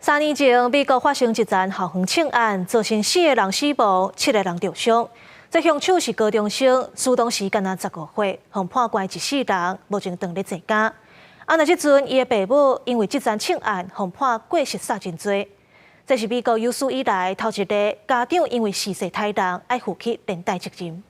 3年前，美国发生一件校园枪案，造成4个人死亡，7个人受伤。这凶手是高中生，死当时敢若15岁，被判关一世人，目前当咧坐监。那即阵，伊的爸母因为这件枪案，被判过失杀人罪。这是美国有史以来头一个家长因为逝世太人，要负起连带责任。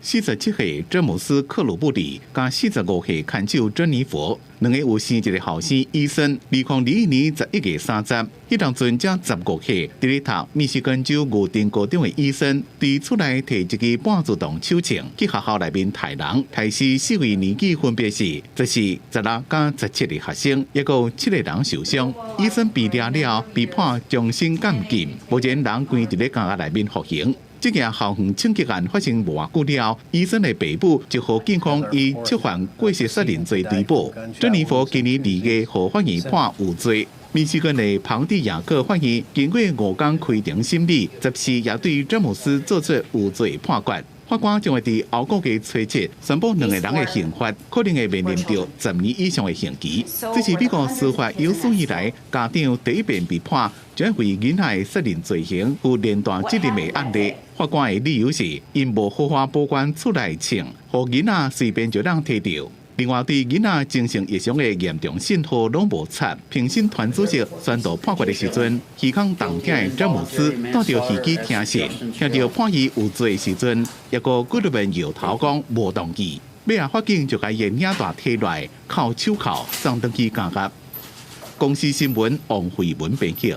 47岁詹姆斯·克鲁布里加45岁看守珍妮佛，两个有生一个后生医生。2021年11月30日，迄当阵才15岁，伫咧读密西根州牛津高中的医生，伫厝内摕一支半自动手枪去学校内面杀人，害死4位年纪分别是16加17个学生，也有7个人受伤。医生被抓了，被判终身监禁，目前人关伫咧监狱内面服刑。这件校园枪击案发生无偌久了，医生的爸母就和警方以触犯过失杀人罪追捕。珍妮佛今年2月被法院判有罪。密西根的庞蒂亚克法院经过5天开庭审理，14也对詹姆斯作出有罪判决。法官将会在后个月初7宣布两个人的刑罚，可能会面临到10年以上的刑期。这是美国司法有史以来家长第一遍被判将为囡仔的杀人罪行负连带责任的案例。法官的理由是，因无合法保管厝内枪，互囡仔随便就让摕到。另外，对囡仔精神异常的严重信号拢无查。评审团主席宣读判决的时阵，耳孔动听的詹姆斯带着耳机听讯，听到判伊有罪的时阵，一个骨入面摇头讲无动机。尾下法警就甲伊领带摕来，铐手铐送登去监狱。公司新闻王慧文编辑。